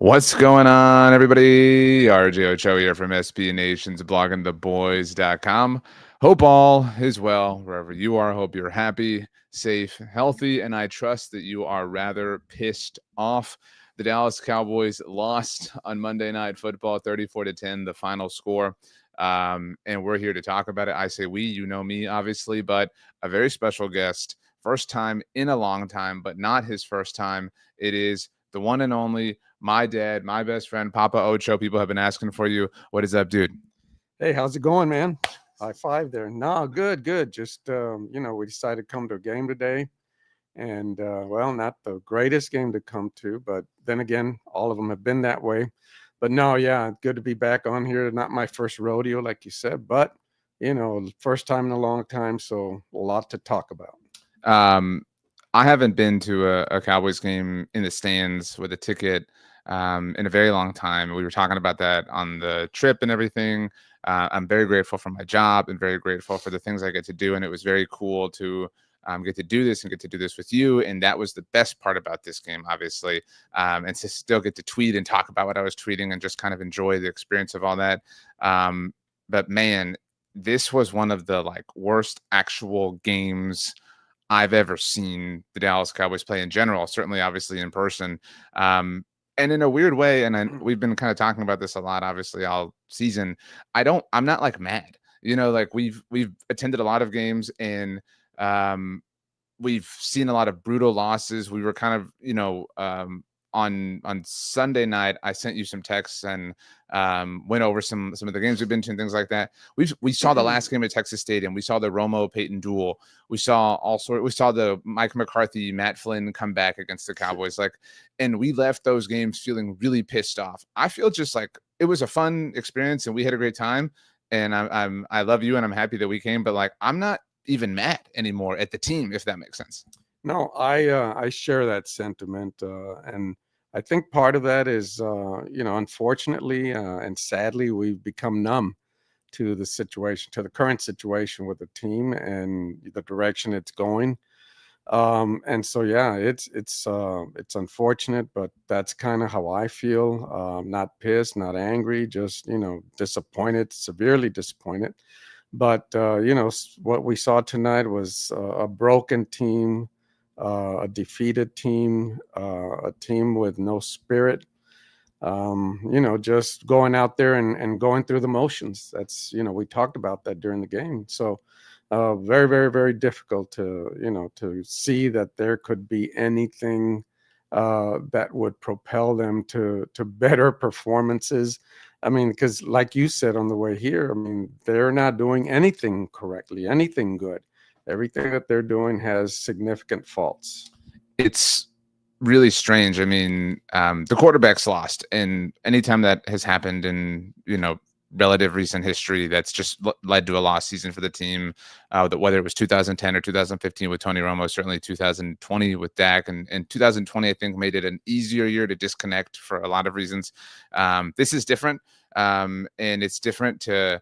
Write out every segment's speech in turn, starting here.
What's going on, everybody? RJ Ocho here from SB Nation's bloggingtheboys.com. Hope all is well wherever you are. Hope you're happy, safe, healthy, and I trust that you are rather pissed off. The Dallas Cowboys lost on Monday Night Football 34-10, the final score. And we're here to talk about it. I say we, you know me, obviously, but a very special guest. First time in a long time, but not his first time. It is the one and only my dad, my best friend, Papa Ocho. People have been asking for you. What is up, dude? Hey, how's it going, man? High five there. No, good. Just, we decided to come to a game today. And, not the greatest game to come to, but then again, all of them have been that way. But no, yeah, good to be back on here. Not my first rodeo, like you said, but, first time in a long time. So a lot to talk about. I haven't been to a Cowboys game in the stands with a ticket in a very long time. We were talking about that on the trip and everything. I'm very grateful for my job and very grateful for the things I get to do. And it was very cool to get to do this and get to do this with you. And that was the best part about this game, obviously. And to still get to tweet and talk about what I was tweeting and just kind of enjoy the experience of all that. But man, this was one of the worst actual games I've ever seen the Dallas Cowboys play in general, certainly obviously in person. And in a weird way, and we've been kind of talking about this a lot, obviously, all season. I'm not mad. We've attended a lot of games and we've seen a lot of brutal losses. We were kind of, on Sunday night, I sent you some texts and went over some of the games we've been to and things like that. We saw the last game at Texas Stadium. We saw the Romo Peyton duel. We saw the Mike McCarthy, Matt Flynn come back against the Cowboys. And we left those games feeling really pissed off. I feel just like it was a fun experience and we had a great time. And I love you and I'm happy that we came, but I'm not even mad anymore at the team, if that makes sense. No, I share that sentiment, and I think part of that is, unfortunately and sadly, we've become numb to the situation, to the current situation with the team and the direction it's going. And so, yeah, it's unfortunate, but that's kind of how I feel. Not pissed, not angry, just disappointed, severely disappointed. But what we saw tonight was a broken team, a defeated team, a team with no spirit, just going out there and going through the motions. That's, we talked about that during the game. So very, very, very difficult to see that there could be anything that would propel them to better performances. I mean, because like you said on the way here, I mean, they're not doing anything correctly, anything good. Everything that they're doing has significant faults. It's really strange. I mean, the quarterback's lost, and anytime that has happened in relative recent history, that's just led to a lost season for the team. That whether it was 2010 or 2015 with Tony Romo, certainly 2020 with Dak, and 2020 I think made it an easier year to disconnect for a lot of reasons. This is different, and it's different to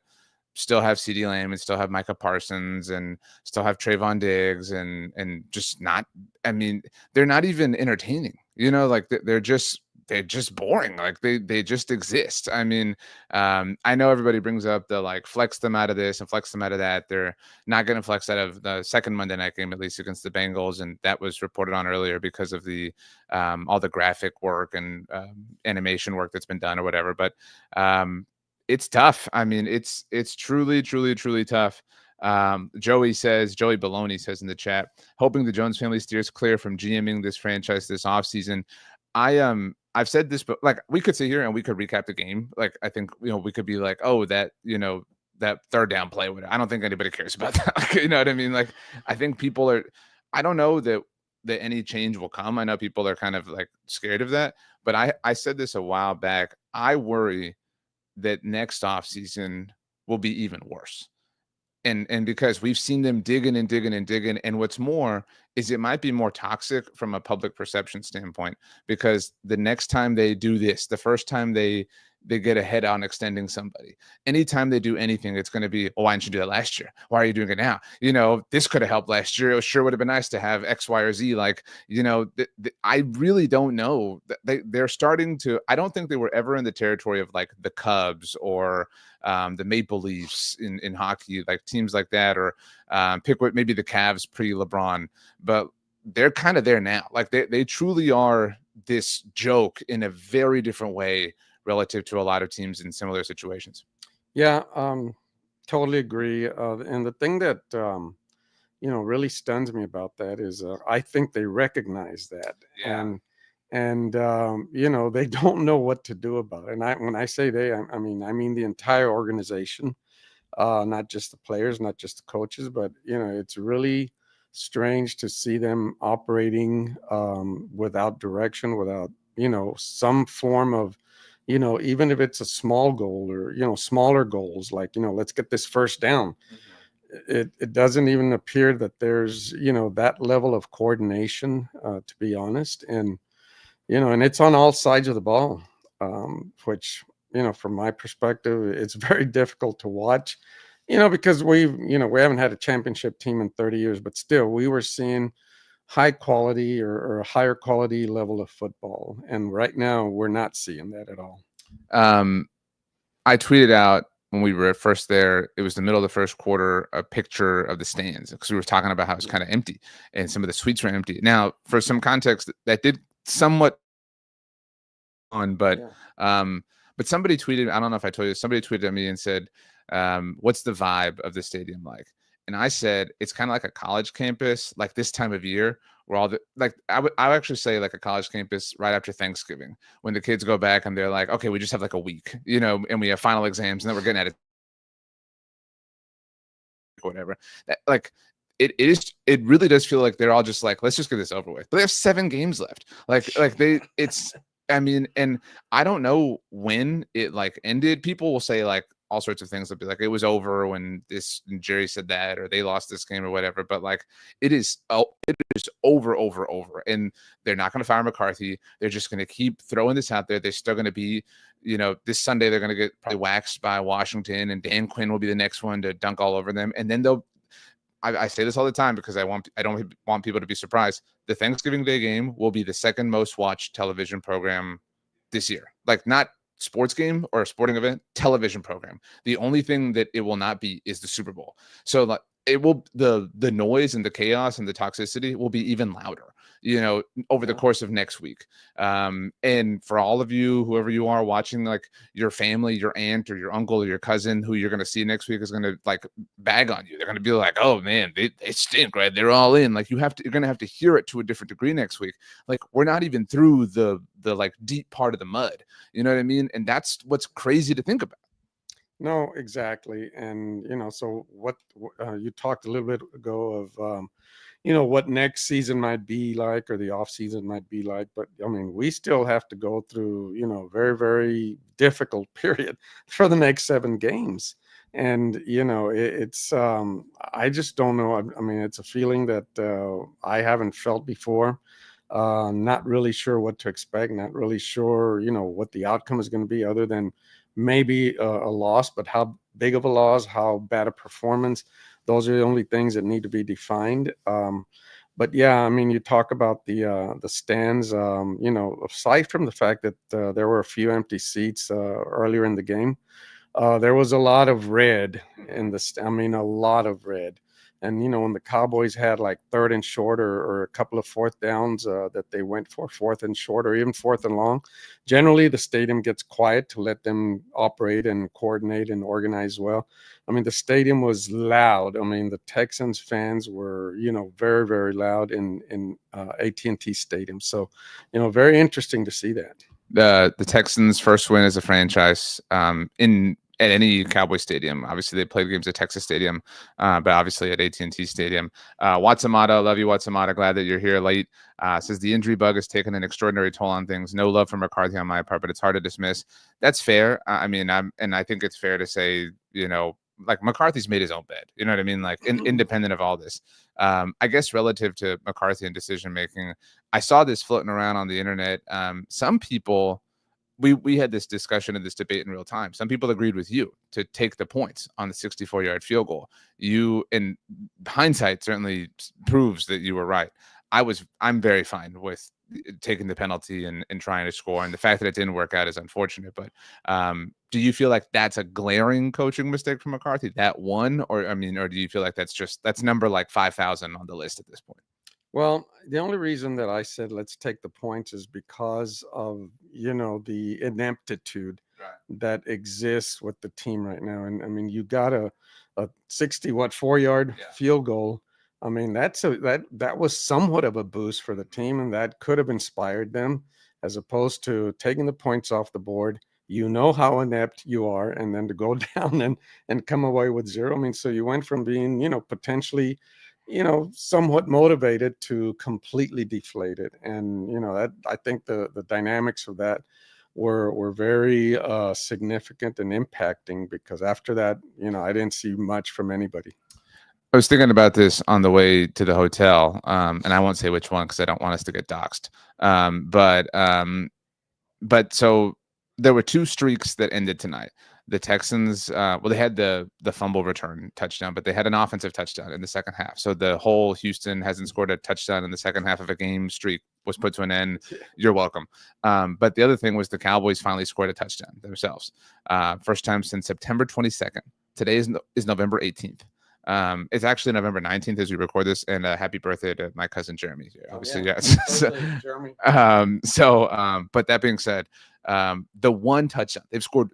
still have CD Lamb and still have Micah Parsons and still have Trayvon Diggs and just not. I mean, they're not even entertaining. They're just boring. They just exist. I mean, I know everybody brings up the flex them out of this and flex them out of that. They're not going to flex out of the second Monday night game, at least against the Bengals, and that was reported on earlier because of the all the graphic work and animation work that's been done or whatever. But it's tough. I mean, it's truly, truly, truly tough. Joey Baloney says in the chat, hoping the Jones family steers clear from GMing this franchise this offseason. I've said this, but we could sit here and we could recap the game. I think, we could be like, oh, that, that third down play. I don't think anybody cares about that. You know what I mean? I think people are, I don't know that any change will come. I know people are kind of scared of that, but I said this a while back. I worry that next offseason will be even worse. And because we've seen them digging and digging and digging. And what's more is it might be more toxic from a public perception standpoint, because the next time they do this, the first time they they get ahead on extending somebody. Anytime they do anything, it's going to be, oh, why didn't you do that last year? Why are you doing it now? This could have helped last year. It sure would have been nice to have X, Y, or Z. Like, I really don't know. They're starting to, I don't think they were ever in the territory of like the Cubs or the Maple Leafs in hockey, like teams like that, or pick what maybe the Cavs pre-LeBron, but they're kind of there now. Like they truly are this joke in a very different way relative to a lot of teams in similar situations. Yeah, totally agree. And the thing that really stuns me about that is I think they recognize that, Yeah. and they don't know what to do about it. And when I say they, I mean the entire organization, not just the players, not just the coaches, but it's really strange to see them operating without direction, without some form of even if it's a small goal or smaller goals, like let's get this first down. It doesn't even appear that there's that level of coordination, to be honest. And and it's on all sides of the ball, which from my perspective, it's very difficult to watch, because we haven't had a championship team in 30 years, but still we were seeing high quality or a higher quality level of football, and right now we're not seeing that at all. I tweeted out when we were at first there, it was the middle of the first quarter, a picture of the stands, because we were talking about how it's kind of empty and some of the suites were empty. Now, for some context, that did somewhat on, but somebody tweeted, I don't know if I told you, somebody tweeted at me and said, what's the vibe of the stadium like? And I said, it's kind of like a college campus, like this time of year, where all the, like, I would actually say like a college campus right after Thanksgiving, when the kids go back and they're like, okay, we just have like a week, and we have final exams and then we're getting at it, whatever. Like, it really does feel like they're all just like, let's just get this over with. But they have 7 games left. And I don't know when it like ended. People will say like all sorts of things. They'll be like, it was over when this and Jerry said that, or they lost this game or whatever. But like, it is over. And they're not going to fire McCarthy. They're just going to keep throwing this out there. They're still going to be, this Sunday, they're going to get probably waxed by Washington, and Dan Quinn will be the next one to dunk all over them. And then I say this all the time because I don't want people to be surprised. The Thanksgiving Day game will be the second most watched television program this year. Like, not sports game or a sporting event, television program. The only thing that it will not be is the Super Bowl. So like, it will, the noise and the chaos and the toxicity will be even louder, over the course of next week. And for all of you, whoever you are watching, like your family, your aunt or your uncle or your cousin who you're going to see next week is going to like bag on you. They're going to be like, oh man, they stink, right? They're all in. Like, you're going to have to hear it to a different degree next week. Like, we're not even through the like deep part of the mud. You know what I mean? And that's what's crazy to think about. No, exactly. And so what you talked a little bit ago of what next season might be like, or the off season might be like, but I mean, we still have to go through very, very difficult period for the next 7 games. And it's I just don't know. I mean, it's a feeling that I haven't felt before. Not really sure what to expect, not really sure what the outcome is going to be, other than maybe a loss, but how big of a loss, how bad a performance, those are the only things that need to be defined. But yeah, I mean, you talk about the stands, aside from the fact that there were a few empty seats earlier in the game, there was a lot of red in I mean, a lot of red. And when the Cowboys had like 3rd and short, or a couple of 4th downs that they went for 4th and short, or even 4th and long, generally the stadium gets quiet to let them operate and coordinate and organize well. I mean, the stadium was loud. I mean, the Texans fans were very, very loud in AT&T Stadium. So very interesting to see that. The Texans' first win as a franchise at any Cowboy stadium. Obviously, they played games at Texas Stadium, but obviously at AT&T Stadium. Watsamata, love you, Watsamata. Glad that you're here late. Says the injury bug has taken an extraordinary toll on things. No love for McCarthy on my part, but it's hard to dismiss. That's fair. I mean, I think it's fair to say, like, McCarthy's made his own bed. You know what I mean? Like, independent of all this. I guess relative to McCarthy and decision making, I saw this floating around on the internet. Some people we had this discussion and this debate in real time. Some people agreed with you to take the points on the 64-yard field goal. You, in hindsight, certainly proves that you were right. I'm very fine with taking the penalty and trying to score. And the fact that it didn't work out is unfortunate. But do you feel like that's a glaring coaching mistake from McCarthy, that one? Or do you feel like that's number like 5,000 on the list at this point? Well, the only reason that I said let's take the points is because of, the ineptitude that exists with the team right now. And you got a 4-yard field goal. That was somewhat of a boost for the team, and that could have inspired them, as opposed to taking the points off the board. You know how inept you are, and then to go down and come away with 0. So you went from being, potentially, somewhat motivated to completely deflated. And, that, I think the dynamics of that were very significant and impacting, because after that, I didn't see much from anybody. I was thinking about this on the way to the hotel, and I won't say which one because I don't want us to get doxxed. But so there were 2 streaks that ended tonight. The Texans, they had the fumble return touchdown, but they had an offensive touchdown in the second half. So the whole Houston hasn't scored a touchdown in the second half of a game streak was put to an end. You're welcome. But the other thing was the Cowboys finally scored a touchdown themselves. First time since September 22nd. Today is November 18th. It's actually November 19th as we record this, and happy birthday to my cousin Jeremy here. Obviously, yes. Jeremy. But that being said, the one touchdown, they've scored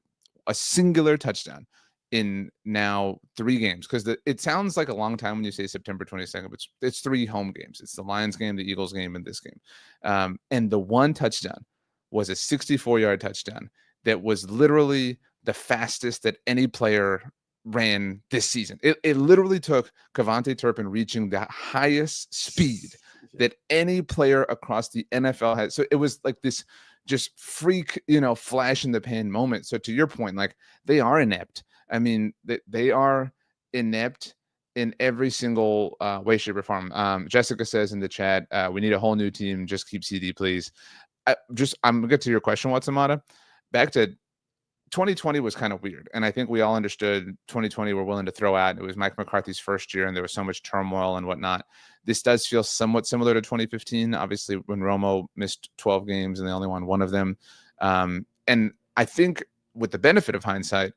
a singular touchdown in now 3 games, because it sounds like a long time when you say September 22nd, but it's 3 home games. It's the Lions game, the Eagles game, and this game. And the one touchdown was a 64-yard touchdown that was literally the fastest that any player ran this season. It literally took Kevontae Turpin reaching the highest speed that any player across the NFL has. So it was like this just freak, flash in the pan moment. So to your point, like, they are inept. They are inept in every single way, shape, or form. Jessica says in the chat, we need a whole new team. Just keep CD, please. I'm gonna get to your question, Watsamata. Back to 2020 was kind of weird. And I think we all understood 2020 we're willing to throw out. It was Mike McCarthy's first year, and there was so much turmoil and whatnot. This does feel somewhat similar to 2015, obviously, when Romo missed 12 games and they only won 1 of them. And I think with the benefit of hindsight,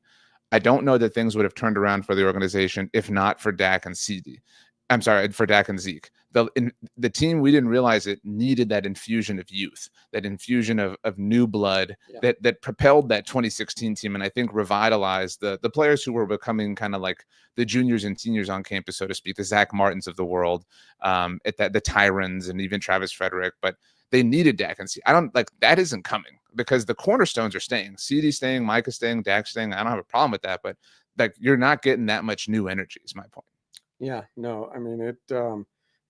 I don't know that things would have turned around for the organization if not for Dak and CD. I'm sorry, for Dak and Zeke. The team, we didn't realize it needed that infusion of youth, that infusion of new blood that propelled that 2016 team, and I think revitalized the players who were becoming kind of like the juniors and seniors on campus, so to speak, the Zach Martins of the world, the Tyrons, and even Travis Frederick. But they needed Dak and Zeke. I don't like that isn't coming because the cornerstones are staying. CD staying, Micah staying, Dak staying. I don't have a problem with that, but like you're not getting that much new energy is my point. Yeah, no,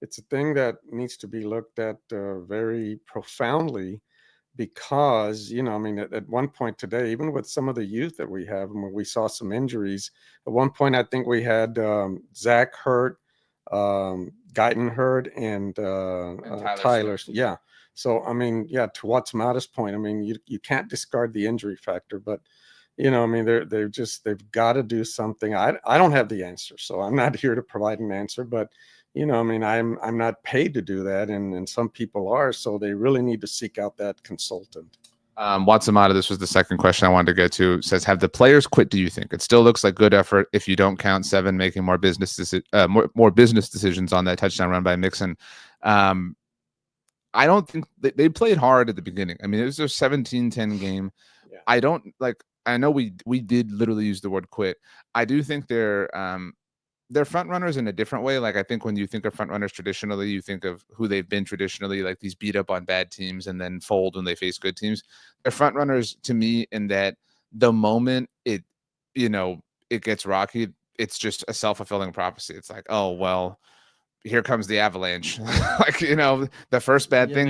it's a thing that needs to be looked at very profoundly, because, at one point today, even with some of the youth that we have, and when we saw some injuries, at one point, I think we had Zach hurt, Guyton hurt, and Tyler. Yeah. So, to Watsamata's point, you can't discard the injury factor, but they've got to do something. I don't have the answer, so I'm not here to provide an answer, but I'm not paid to do that, and some people are, so they really need to seek out that consultant. Watsamata, this was the second question I wanted to get to. Says, have the players quit? Do you think it still looks like good effort if you don't count 7 making more business decisions on that touchdown run by Mixon? I don't think they played hard at the beginning. It was a 17-10 game. Yeah. I know we did literally use the word quit. I do think they're front runners in a different way. Like, I think when you think of front runners traditionally, you think of who they've been traditionally, like these beat up on bad teams and then fold when they face good teams. They're front runners to me in that the moment it gets rocky, it's just a self-fulfilling prophecy. It's like, oh, well, here comes the avalanche. Like, you know, the first bad thing.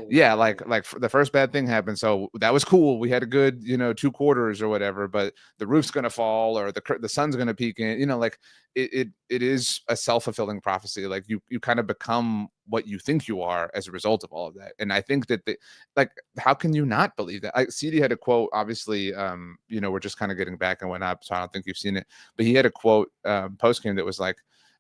Yeah. Like the first bad thing happened. So that was cool. We had a good, you know, 2 quarters or whatever, but the roof's going to fall or the sun's going to peak in, you know, like it is a self-fulfilling prophecy. Like you kind of become what you think you are as a result of all of that. And I think that like, how can you not believe that? CD had a quote, obviously, you know, we're just kind of getting back and went up, so I don't think you've seen it, but he had a quote post game that was like,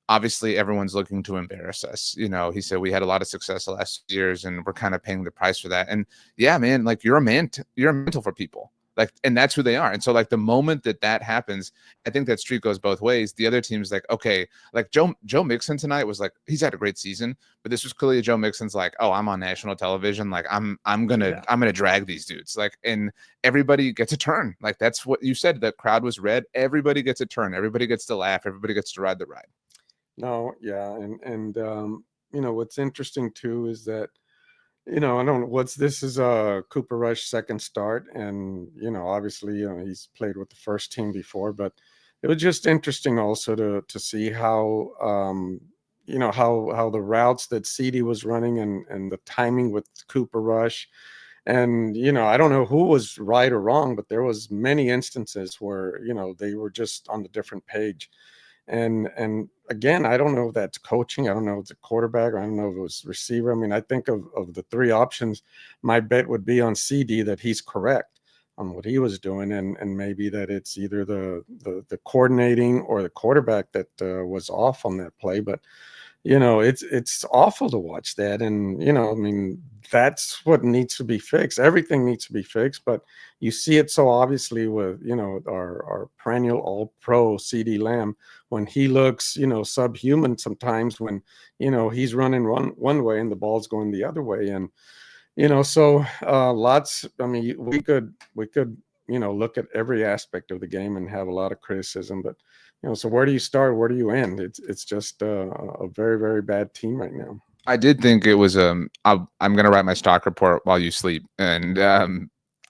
obviously everyone's looking to embarrass us. You know, he said we had a lot of success the last years and we're kind of paying the price for that. And yeah, man, like you're a mantle for people. Like, and that's who they are. And so like the moment that happens, I think that streak goes both ways. The other team's like, okay, like Joe Mixon tonight was like, he's had a great season, but this was clearly Joe Mixon's like, oh, I'm on national television. Like I'm gonna drag these dudes. Like, and everybody gets a turn. Like that's what you said. The crowd was red. Everybody gets a turn. Everybody gets to laugh. Everybody gets to ride the ride. No, yeah, and you know what's interesting too is that you know I don't know what's this is a Cooper Rush second start, and you know obviously you know he's played with the first team before, but it was just interesting also to see how you know how the routes that CD was running and the timing with Cooper Rush, and you know I don't know who was right or wrong, but there was many instances where you know they were just on the different page. And again, I don't know if that's coaching. I don't know if it's a quarterback. I don't know if it was receiver. I mean, I think of the 3 options, my bet would be on CD that he's correct on what he was doing, and maybe that it's either the coordinating or the quarterback that was off on that play. But you know, it's awful to watch that, and you know, I mean, that's what needs to be fixed. Everything needs to be fixed, but you see it so obviously with you know our perennial All-Pro CD Lamb when he looks you know subhuman sometimes when you know he's running one way and the ball's going the other way, and you know so lots. I mean, we could you know look at every aspect of the game and have a lot of criticism, but you know, so where do you start? Where do you end? It's just a very very bad team right now. I did think it was I'm gonna write my stock report while you sleep, and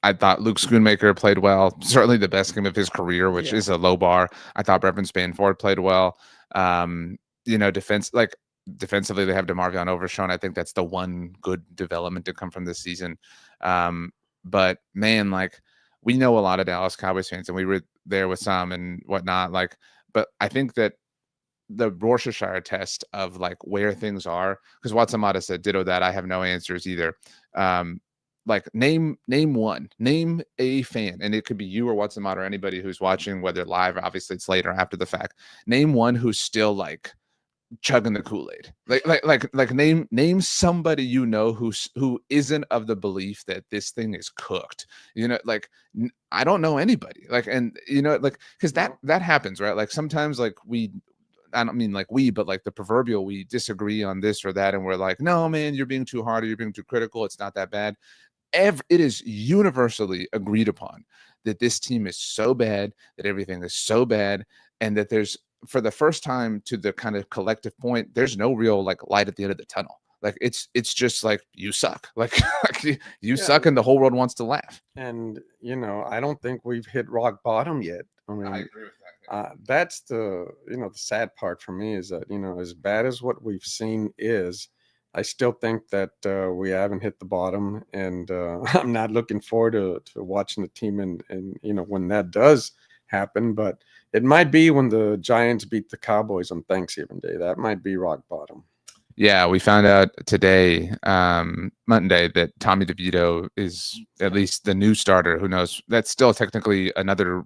I thought Luke Schoonmaker played well, certainly the best game of his career, which is a low bar. I thought Brevin Spanford played well. You know, defensively, they have DeMarvion Overshown. I think that's the one good development to come from this season. But man, like we know a lot of Dallas Cowboys fans, and we were there with some and whatnot. Like, but I think that the Rorschach test of like where things are, because Watsamata said ditto that. I have no answers either. Like name a fan, and it could be you or Watsamata or anybody who's watching, whether live or obviously it's later after the fact. Name one who's still like chugging the Kool-Aid. Like name somebody you know who isn't of the belief that this thing is cooked. You know, like I don't know anybody. Like, and you know, like because that happens, right? Like sometimes like I don't mean like but like the proverbial, we disagree on this or that, and we're like, no, man, you're being too hard or you're being too critical. It's not that bad. It is universally agreed upon that this team is so bad, that everything is so bad, and that there's, for the first time, to the kind of collective point, there's no real like light at the end of the tunnel. Like it's just like you suck, like you suck, and the whole world wants to laugh. And you know, I don't think we've hit rock bottom yet. I mean, I agree with that. that's the you know the sad part for me is that you know as bad as what we've seen is, I still think that we haven't hit the bottom, and I'm not looking forward to watching the team and you know when that does happen. But it might be when the Giants beat the Cowboys on Thanksgiving Day. That might be rock bottom. Yeah, we found out today, Monday, that Tommy DeVito is at least the new starter. Who knows? That's still technically another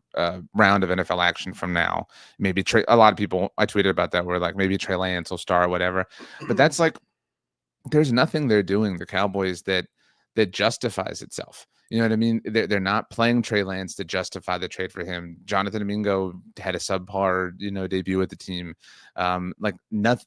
round of NFL action from now. Maybe a lot of people, I tweeted about that, were like, maybe Trey Lance will start, whatever. But that's like, there's nothing they're doing, the Cowboys, that justifies itself. You know what I mean? They're not playing Trey Lance to justify the trade for him. Jonathan Domingo had a subpar, you know, debut with the team. Like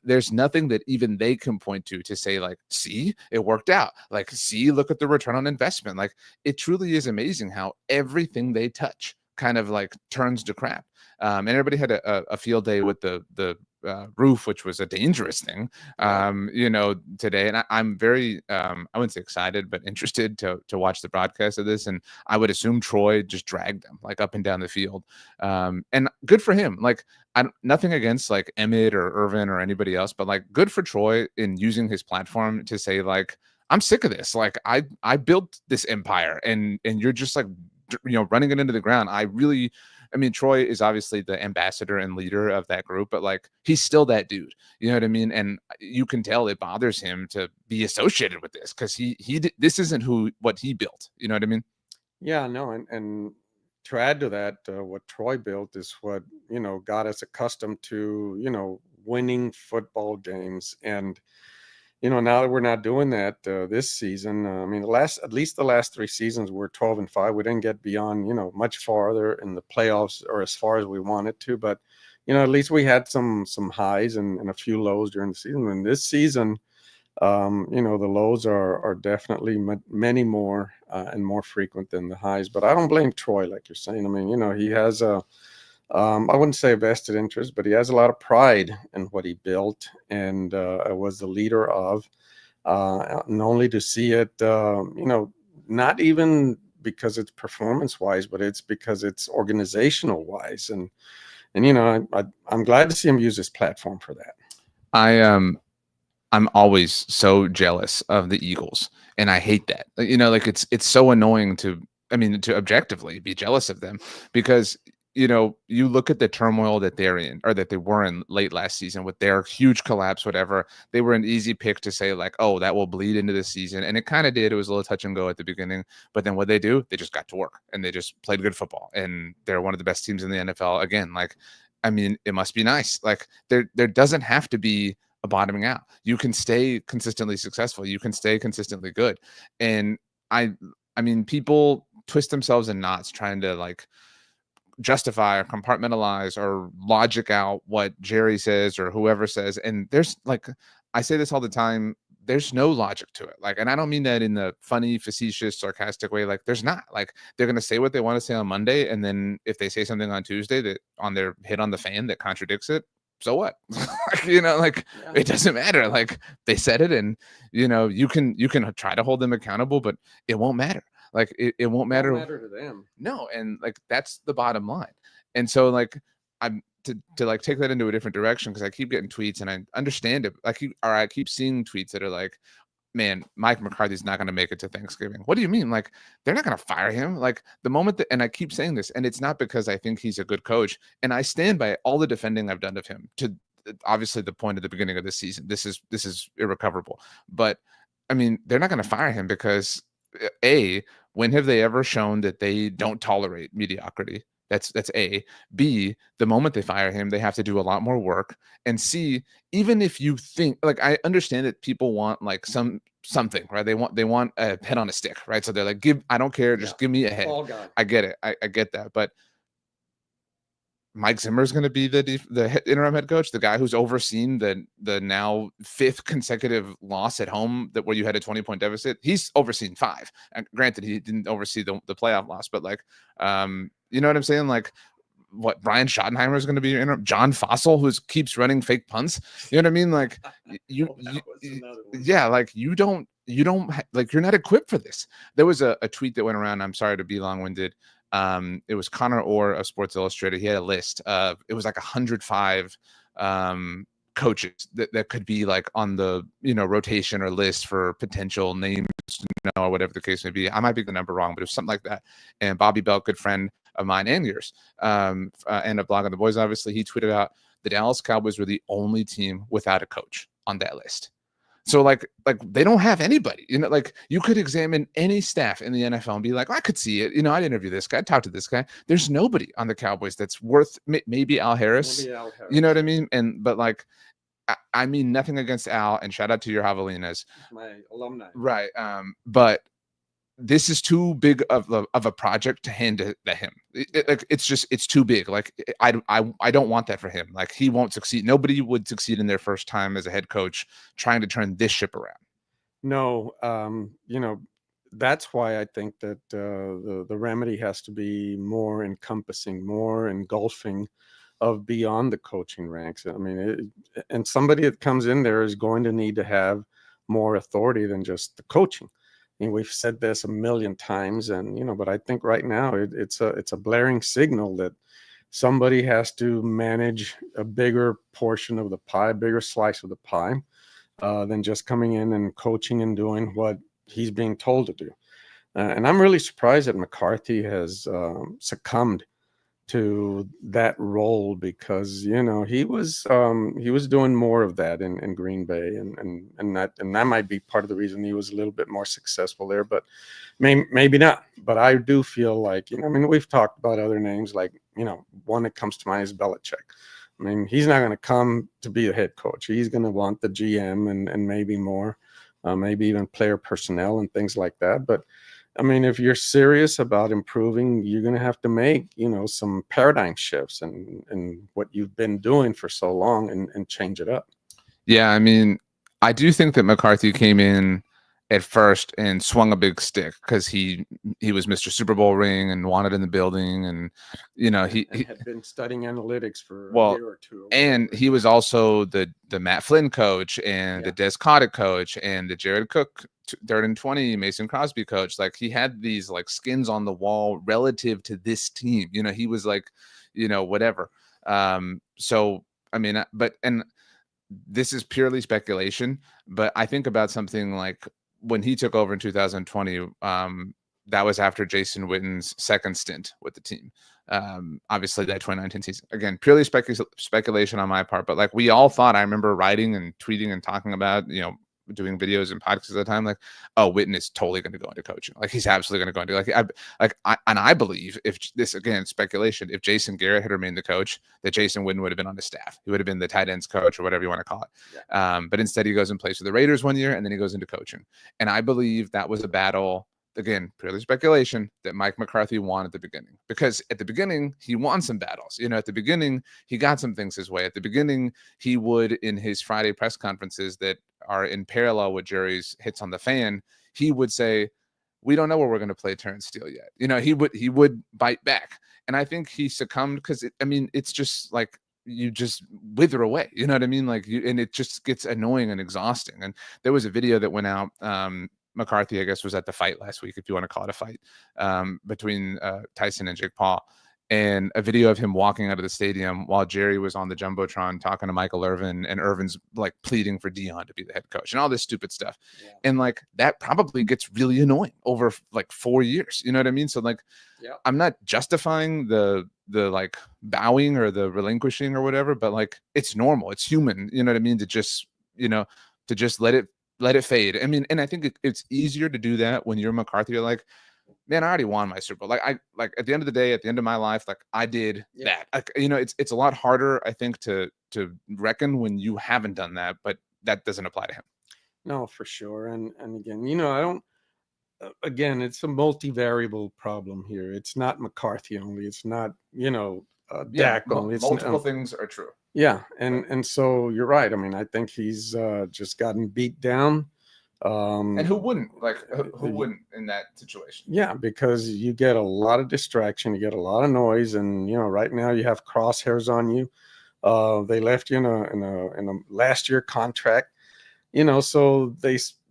there's nothing that even they can point to say like, see, it worked out. Like, see, look at the return on investment. Like, it truly is amazing how everything they touch kind of like turns to crap. And everybody had a field day with the roof, which was a dangerous thing, today. And I'm very, I wouldn't say excited, but interested to watch the broadcast of this. And I would assume Troy just dragged them like up and down the field. And good for him. Like, nothing against like Emmett or Irvin or anybody else, but like good for Troy in using his platform to say like, I'm sick of this. Like I built this empire and you're just like, running it into the ground. I mean, Troy is obviously the ambassador and leader of that group, but like he's still that dude. You know what I mean? And you can tell it bothers him to be associated with this because this isn't what he built. You know what I mean? Yeah, no, and to add to that, what Troy built is what got us accustomed to winning football games. And now that we're not doing that this season, I mean, at least the last 3 seasons we're 12-5. We didn't get beyond much farther in the playoffs or as far as we wanted to, but at least we had some highs and a few lows during the season. And this season, the lows are definitely many more and more frequent than the highs. But I don't blame Troy, like you're saying. I mean, he has I wouldn't say a vested interest, but he has a lot of pride in what he built and was the leader of. And only to see it, not even because it's performance wise, but it's because it's organizational wise. And I'm glad to see him use his platform for that. I'm always so jealous of the Eagles, and I hate that. Like it's so annoying to objectively be jealous of them because you look at the turmoil that they're in or that they were in late last season with their huge collapse, whatever. They were an easy pick to say like, oh, that will bleed into the season. And it kind of did. It was a little touch and go at the beginning, but then what they do, they just got to work and they just played good football. And they're one of the best teams in the NFL again. Like, I mean, it must be nice. Like there doesn't have to be a bottoming out. You can stay consistently successful. You can stay consistently good. And I mean, people twist themselves in knots trying to like justify or compartmentalize or logic out what Jerry says or whoever says. And there's like, I say this all the time, there's no logic to it. Like, and I don't mean that in the funny, facetious, sarcastic way. Like there's not. Like they're going to say what they want to say on Monday. And then if they say something on Tuesday that on their hit on the fan that contradicts it, so what? It doesn't matter. Like they said it and you can try to hold them accountable, but it won't matter. Like it won't matter. Won't matter to them. No, and like that's the bottom line. And so like I'm to like take that into a different direction because I keep getting tweets and I understand it. I keep seeing tweets that are like, man, Mike McCarthy's not going to make it to Thanksgiving. What do you mean? Like they're not going to fire him. Like the moment that, and I keep saying this, and it's not because I think he's a good coach, and I stand by all the defending I've done of him to obviously the point at the beginning of this season. This is irrecoverable. But I mean, they're not going to fire him because when have they ever shown that they don't tolerate mediocrity? That's A. B, the moment they fire him, they have to do a lot more work. And C, even if you think like I understand that people want like something, right? They want a head on a stick, right? So they're like, I don't care, just give me a head. I get it. I get that. But Mike Zimmer is going to be the interim head coach, the guy who's overseen the now 5th consecutive loss at home where you had a 20-point deficit. He's overseen 5. And granted, he didn't oversee the playoff loss, but like, you know what I'm saying? Like, what Brian Schottenheimer is going to be your interim, John Fossil, who keeps running fake punts. You know what I mean? Like, like you don't like you're not equipped for this. There was a tweet that went around. I'm sorry to be long-winded. It was Connor Orr of Sports Illustrated. He had a list of it was like 105 coaches that could be like on the rotation or list for potential names, or whatever the case may be. I might be the number wrong, but it was something like that. And Bobby Bell, good friend of mine and yours, and a blog on the boys, obviously, he tweeted out the Dallas Cowboys were the only team without a coach on that list. So like they don't have anybody, like you could examine any staff in the NFL and be like, I could see it. I'd interview this guy, talk to this guy. There's nobody on the Cowboys that's worth maybe Al Harris. You know what I mean? But like, I mean nothing against Al, and shout out to your Javelinas, my alumni. Right. But this is too big of a project to hand to him. It's too big. Like I don't want that for him. Like he won't succeed. Nobody would succeed in their first time as a head coach trying to turn this ship around. No, that's why I think that the remedy has to be more encompassing, more engulfing of beyond the coaching ranks. I mean, and somebody that comes in there is going to need to have more authority than just the coaching. I mean, we've said this a million times, and but I think right now it's a blaring signal that somebody has to manage a bigger portion of the pie, bigger slice of the pie, than just coming in and coaching and doing what he's being told to do. And I'm really surprised that McCarthy has succumbed to that role, because he was doing more of that in Green Bay, and that might be part of the reason he was a little bit more successful there, but maybe not. But I do feel like, I mean, we've talked about other names, like one that comes to mind is Belichick. I mean, he's not going to come to be a head coach. He's going to want the GM and maybe more, maybe even player personnel and things like that. But I mean, if you're serious about improving, you're going to have to make, some paradigm shifts and what you've been doing for so long, and change it up. Yeah, I mean, I do think that McCarthy came in at first and swung a big stick because he was Mr. Super Bowl ring and wanted in the building, and he had been studying analytics for well, a year or two. And he was also the Matt Flynn coach and the Des Cottick coach and the Jared Cook 3rd and 20 Mason Crosby coach. Like, he had these like skins on the wall relative to this team. He was like, whatever. So I mean, and this is purely speculation, but I think about something like when he took over in 2020. That was after Jason Witten's second stint with the team. Obviously that 2019 season, again, purely speculation on my part, but like we all thought, I remember writing and tweeting and talking about, doing videos and podcasts at the time, like, oh, Witten is totally going to go into coaching. Like, he's absolutely going to go into I believe, if this, again, speculation, if Jason Garrett had remained the coach, that Jason Witten would have been on the staff. He would have been the tight ends coach or whatever you want to call it. Yeah. But instead he goes and plays for the Raiders one year, and then he goes into coaching. And I believe that was a battle, again, purely speculation, that Mike McCarthy won at the beginning. Because at the beginning, he won some battles. At the beginning, he got some things his way. At the beginning, he would, in his Friday press conferences that are in parallel with Jerry's hits on the fan, he would say, we don't know where we're going to play Terrence Steele yet. He would bite back. And I think he succumbed because, it's just like, you just wither away. You know what I mean? Like, and it just gets annoying and exhausting. And there was a video that went out, McCarthy, I guess, was at the fight last week, if you want to call it a fight, between Tyson and Jake Paul, and a video of him walking out of the stadium while Jerry was on the Jumbotron talking to Michael Irvin, and Irvin's like pleading for Dion to be the head coach and all this stupid stuff. Yeah. And like, that probably gets really annoying over like 4 years. You know what I mean? So like, I'm not justifying the like bowing or the relinquishing or whatever, but like, it's normal. It's human. You know what I mean? To just, to just let it fade. I mean, and I think it's easier to do that when you're McCarthy. You're like, man, I already won my Super Bowl. Like at the end of the day, at the end of my life, like, I did that. It's a lot harder, I think, to reckon when you haven't done that, but that doesn't apply to him. No, for sure. And again, I don't. Again, it's a multivariable problem here. It's not McCarthy only. It's not Dak only. It's multiple things are true. Yeah, and so you're right. I mean, I think he's just gotten beat down. And who wouldn't? Like, who wouldn't in that situation? Yeah, because you get a lot of distraction, you get a lot of noise, and right now you have crosshairs on you. They left you in a last year contract, so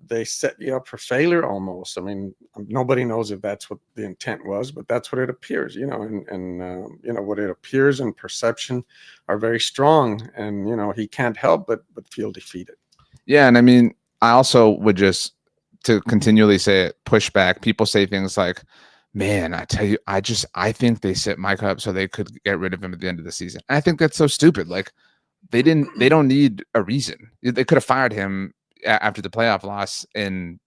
they set you up for failure almost. I mean, nobody knows if that's what the intent was, but that's what it appears, and what it appears and perception are very strong, and he can't help but feel defeated. Yeah, and I mean, I also would just, to continually say it, push back. People say things like, man, I tell you, I think they set Mike up so they could get rid of him at the end of the season. And I think that's so stupid. Like, they don't need a reason. They could have fired him after the playoff loss and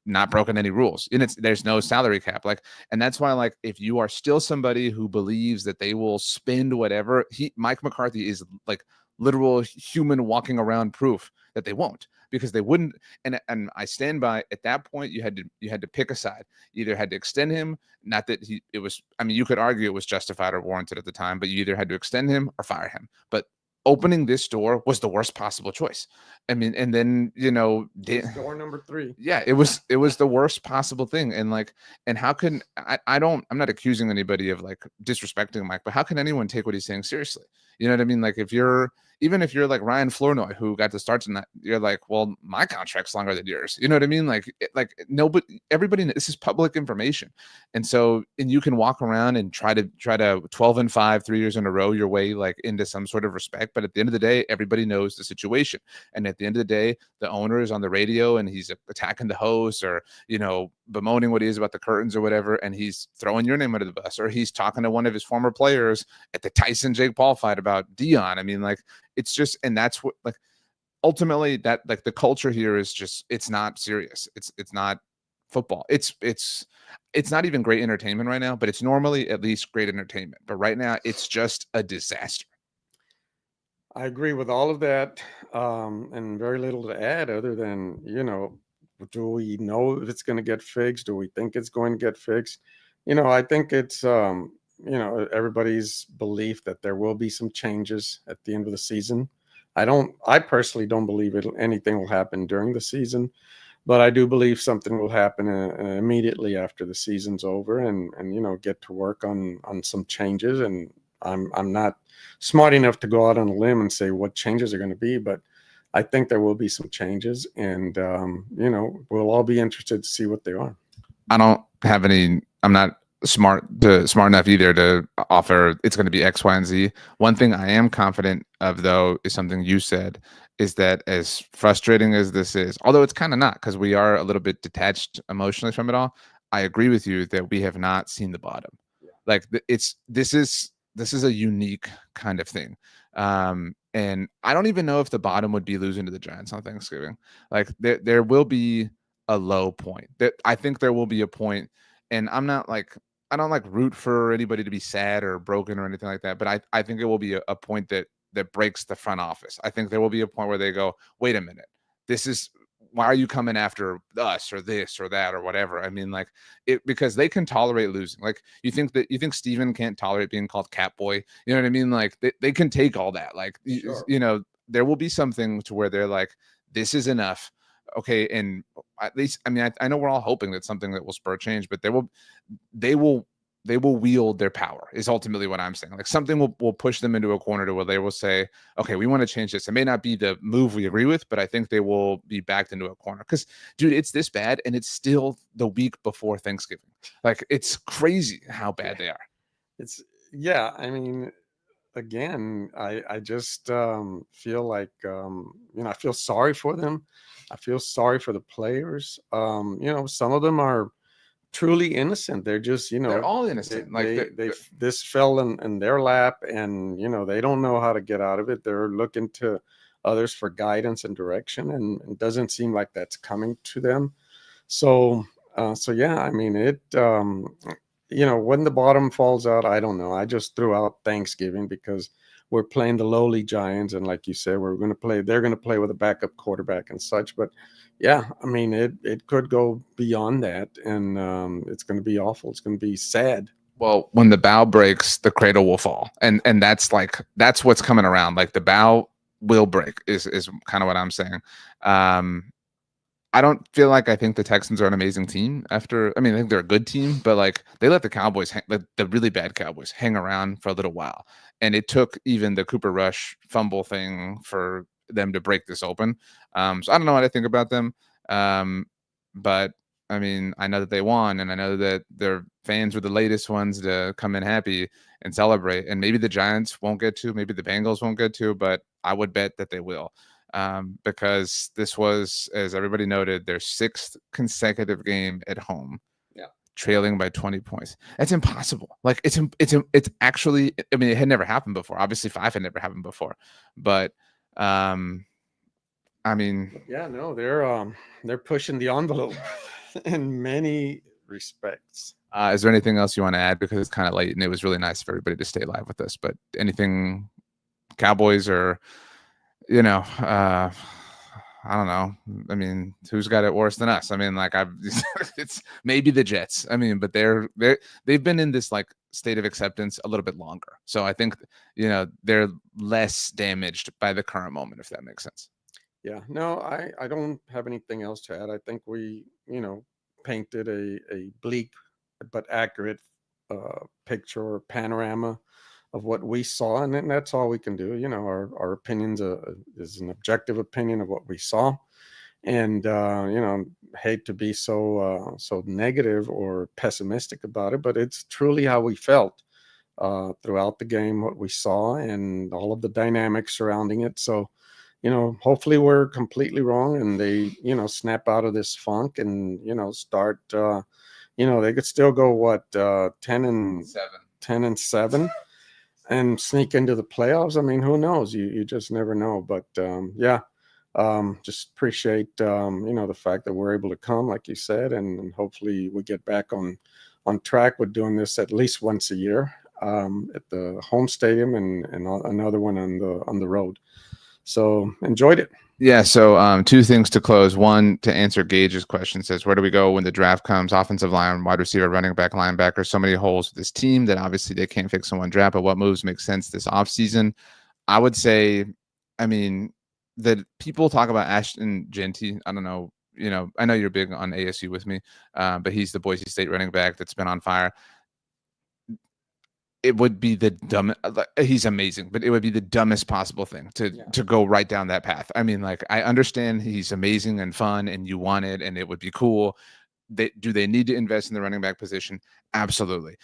not broken any rules. And there's no salary cap. Like, and that's why, like, if you are still somebody who believes that they will spend whatever, Mike McCarthy is like literal human walking around proof that they won't, because they wouldn't. And I stand by, at that point, you had to pick a side. You either had to extend him, not that you could argue it was justified or warranted at the time, but you either had to extend him or fire him. But opening this door was the worst possible choice. I mean, and then, door number 3. yeah, it was the worst possible thing. And like, and how can I'm not accusing anybody of like disrespecting Mike, but how can anyone take what he's saying seriously? You know what I mean? Like, even if you're like Ryan Flournoy, who got the start tonight, you're like, well, my contract's longer than yours. You know what I mean? Like, nobody, everybody, this is public information. And so, and you can walk around and try to 12-5, 3 years in a row, your way like into some sort of respect. But at the end of the day, everybody knows the situation. And at the end of the day, the owner is on the radio and he's attacking the host, or, bemoaning what he is about the curtains or whatever. And he's throwing your name under the bus, or he's talking to one of his former players at the Tyson Jake Paul fight about Dion. I mean, like, it's just, and that's what, like, ultimately that, like, the culture here is just, it's not serious. It's not football. It's not even great entertainment right now, but it's normally at least great entertainment. But right now it's just a disaster. I agree with all of that, and very little to add other than, do we know if it's going to get fixed? Do we think it's going to get fixed? I think it's, everybody's belief that there will be some changes at the end of the season. I personally don't believe anything will happen during the season, but I do believe something will happen immediately after the season's over, and get to work on some changes. And I'm not smart enough to go out on a limb and say what changes are going to be, but I think there will be some changes, and we'll all be interested to see what they are. I'm not smart enough either to offer it's going to be X, Y, and Z. One thing I am confident of, though, is something you said, is that as frustrating as this is, although it's kind of not, because we are a little bit detached emotionally from it all, I agree with you that we have not seen the bottom. Yeah. Like, this is a unique kind of thing. And I don't even know if the bottom would be losing to the Giants on Thanksgiving. Like, there will be a low point. That I think there will be a point, and I don't like root for anybody to be sad or broken or anything like that, but I think it will be a point that breaks the front office. I think there will be a point where they go, wait a minute, why are you coming after us or this or that or whatever? I mean, like, because they can tolerate losing. Like, you think Steven can't tolerate being called Catboy? You know what I mean? Like, they can take all that. Like, sure. There will be something to where they're like, this is enough. Okay. And at least, I mean, I know we're all hoping that something that will spur change, but they will wield their power, is ultimately what I'm saying. Like, something will push them into a corner to where they will say, okay, we want to change this. It may not be the move we agree with, but I think they will be backed into a corner. Because, dude, it's this bad, and it's still the week before Thanksgiving. Like, it's crazy how bad they are. I mean, again, I just feel like, I feel sorry for them. I feel sorry for the players. Some of them are truly innocent. They're just, they're all innocent. This fell in their lap, and they don't know how to get out of it. They're looking to others for guidance and direction, and it doesn't seem like that's coming to them. So yeah, I mean, it when the bottom falls out, I don't know. I just threw out Thanksgiving because we're playing the lowly Giants, and like you said, they're going to play with a backup quarterback and such. But yeah, I mean, it could go beyond that, and it's going to be awful. It's going to be sad. Well, when the bow breaks, the cradle will fall, and that's what's coming around. Like, the bow will break is kind of what I'm saying. I don't feel like I think the Texans are an amazing team. I think they're a good team, but like, they let the Cowboys, the really bad Cowboys, hang around for a little while, and it took even the Cooper Rush fumble thing for them to break this open. So I don't know what I think about them, but I mean, I know that they won, and I know that their fans were the latest ones to come in happy and celebrate. And maybe the Giants won't get to, maybe the Bengals won't get to, but I would bet that they will. Because this was, as everybody noted, their 6th consecutive game at home, trailing by 20 points. That's impossible. Like, it's actually, I mean, it had never happened before. Obviously, 5 had never happened before, but I mean, yeah, no, they're pushing the envelope in many respects. Is there anything else you want to add? Because it's kind of late, and it was really nice for everybody to stay live with us. But anything, Cowboys, or I I don't know. I mean, who's got it worse than us? I mean, like it's maybe the Jets. I mean, but they've been in this like state of acceptance a little bit longer. So I think they're less damaged by the current moment, if that makes sense. Yeah, no, I don't have anything else to add. I think we, painted a bleak but accurate picture or panorama of what we saw, and then that's all we can do. Our opinions is an objective opinion of what we saw, and hate to be so negative or pessimistic about it, but it's truly how we felt throughout the game, what we saw, and all of the dynamics surrounding it. So hopefully we're completely wrong and they, snap out of this funk and, start, they could still go 10-7 and sneak into the playoffs. I mean, who knows? You just never know. But yeah, just appreciate, the fact that we're able to come, like you said, and hopefully we get back on track with doing this at least once a year at the home stadium and another one on the road. So enjoyed it. Yeah. So two things to close. One, to answer Gage's question, says, where do we go when the draft comes? Offensive line, wide receiver, running back, linebacker. So many holes with this team that obviously they can't fix in one draft. But what moves make sense this offseason? I would say, I mean, that people talk about Ashton Jeanty. I don't know. I know you're big on ASU with me, but he's the Boise State running back that's been on fire. It would be the dumbest. He's amazing, but it would be the dumbest possible thing to go right down that path. I mean, like, I understand he's amazing and fun and you want it and it would be cool. Do they need to invest in the running back position? Absolutely.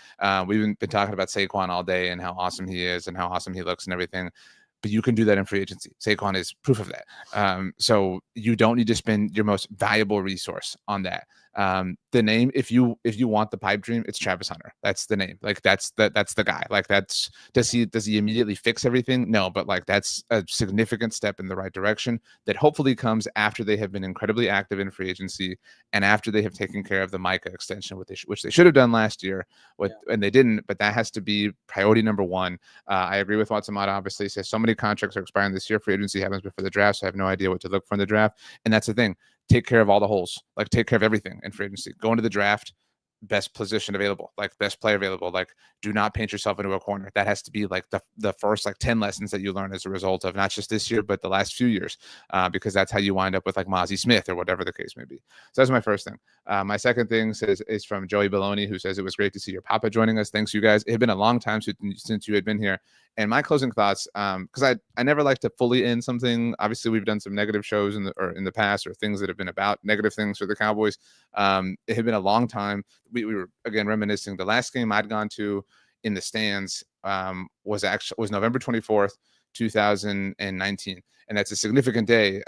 We've been talking about Saquon all day and how awesome he is and how awesome he looks and everything. But you can do that in free agency. Saquon is proof of that. So you don't need to spend your most valuable resource on that. The name, if you want the pipe dream, it's Travis Hunter. That's the name. Like that's the guy. Like does he immediately fix everything? No, but like that's a significant step in the right direction that hopefully comes after they have been incredibly active in free agency and after they have taken care of the Micah extension, which they should have done last year, and they didn't. But that has to be priority number one. I agree with Watsamata. Obviously, says so many contracts are expiring this year. Free agency happens before the draft, so I have no idea what to look for in the draft. And that's the thing. Take care of all the holes, like take care of everything in free agency. Go into the draft, best position available, like best player available. Like, do not paint yourself into a corner. That has to be like the first like 10 lessons that you learn as a result of not just this year, but the last few years, because that's how you wind up with like Mozzie Smith or whatever the case may be. So that's my first thing. My second thing is from Joey Baloney, who says, it was great to see your papa joining us. Thanks, you guys. It had been a long time since you had been here. And my closing thoughts, because I never like to fully end something. Obviously, we've done some negative shows in the past, or things that have been about negative things for the Cowboys. It had been a long time. We were again reminiscing. The last game I'd gone to in the stands was November 24th, 2019. And that's a significant day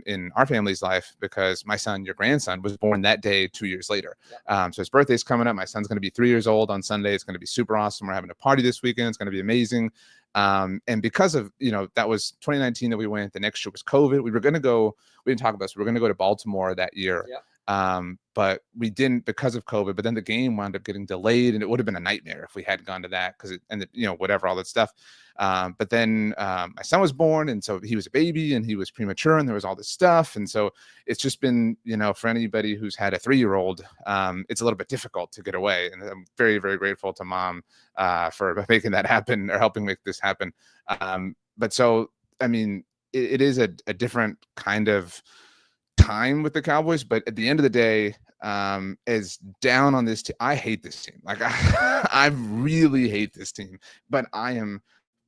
in our family's life because my son, your grandson, was born that day 2 years later. So his birthday's coming up. My son's going to be 3 years old on Sunday. It's going to be super awesome. We're having a party this weekend. It's going to be amazing. And because of, that was 2019 that we went. The next year was COVID. We didn't talk about this. We were going to go to Baltimore that year. But we didn't because of COVID. But then the game wound up getting delayed, and it would have been a nightmare if we hadn't gone to that because it ended, whatever, all that stuff. But then my son was born, and so he was a baby, and he was premature, and there was all this stuff, and so it's just been, for anybody who's had a 3-year-old, it's a little bit difficult to get away, and I'm very, very grateful to Mom for making that happen or helping make this happen. But so, I mean, it is a different kind of time with the Cowboys, but at the end of the day, is down on this team. I hate this team. Like I really hate this team, but I am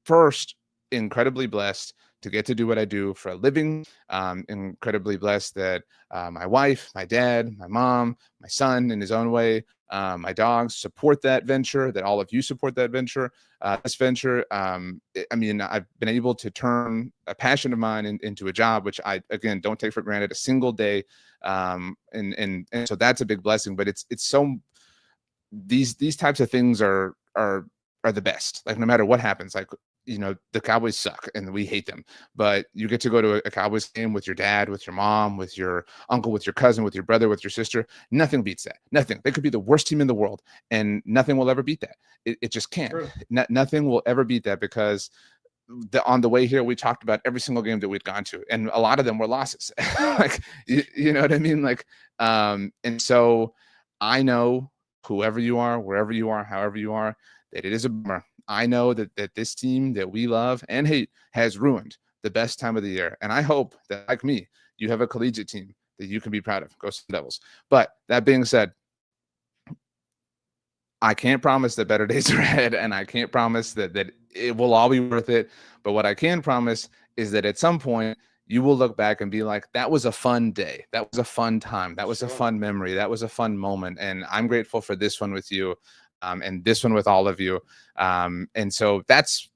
first incredibly blessed to get to do what I do for a living. Incredibly blessed that my wife, my dad, my mom, my son in his own way, my dogs support that venture, that all of you support that venture. This venture, I mean, I've been able to turn a passion of mine into a job, which I, again, don't take for granted a single day. And so that's a big blessing, but it's so, these types of things are the best. Like, no matter what happens, like, the Cowboys suck and we hate them, but you get to go to a Cowboys game with your dad, with your mom, with your uncle, with your cousin, with your brother, with your sister. Nothing beats that. Nothing. They could be the worst team in the world and nothing will ever beat that. It just can't. Nothing will ever beat that because on the way here, we talked about every single game that we'd gone to, and a lot of them were losses. Like, you know what I mean? Like, and so I know whoever you are, wherever you are, however you are, that it is a bummer. I know that this team that we love and hate has ruined the best time of the year. And I hope that, like me, you have a collegiate team that you can be proud of. Go Sun Devils. But that being said, I can't promise that better days are ahead, and I can't promise that it will all be worth it. But what I can promise is that at some point you will look back and be like, that was a fun day. That was a fun time. That was a fun memory. That was a fun moment. And I'm grateful for this one with you, and this one with all of you. And so that's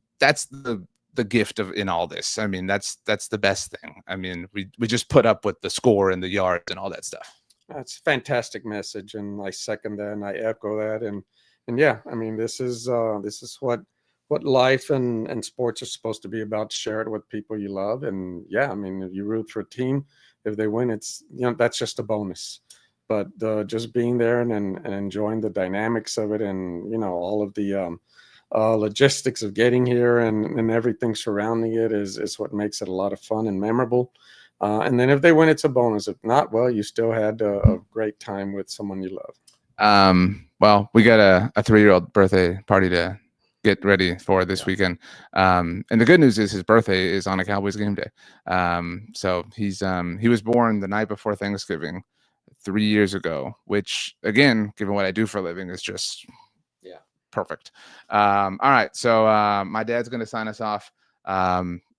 the gift of in all this. I mean, that's the best thing. I mean, we just put up with the score and the yards and all that stuff. That's a fantastic message, and I second that and I echo that. And yeah, I mean, this is what life and sports are supposed to be about. Share it with people you love, and yeah, I mean, if you root for a team, if they win, it's, you know, that's just a bonus. But just being there and enjoying the dynamics of it, and, you know, all of the logistics of getting here and everything surrounding it is what makes it a lot of fun and memorable. And then if they win, it's a bonus. If not, well, you still had a great time with someone you love. Well, we got a 3-year-old birthday party to get ready for this weekend. And the good news is his birthday is on a Cowboys game day. So he was born the night before Thanksgiving 3 years ago, which, again, given what I do for a living, is just perfect. All right. So my dad's going to sign us off.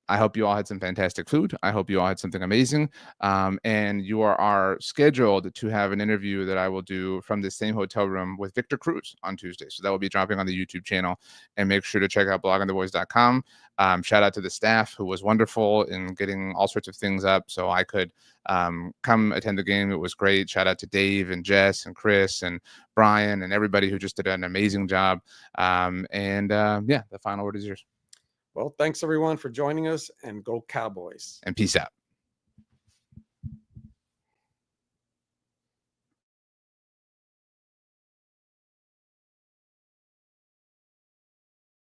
I hope you all had some fantastic food. I hope you all had something amazing. And you are scheduled to have an interview that I will do from the same hotel room with Victor Cruz on Tuesday. So that will be dropping on the YouTube channel. And make sure to check out bloggingtheboys.com. Shout out to the staff, who was wonderful in getting all sorts of things up so I could come attend the game. It was great. Shout out to Dave and Jess and Chris and Brian and everybody who just did an amazing job. Yeah, the final word is yours. Well, thanks everyone for joining us, and go Cowboys. And peace out.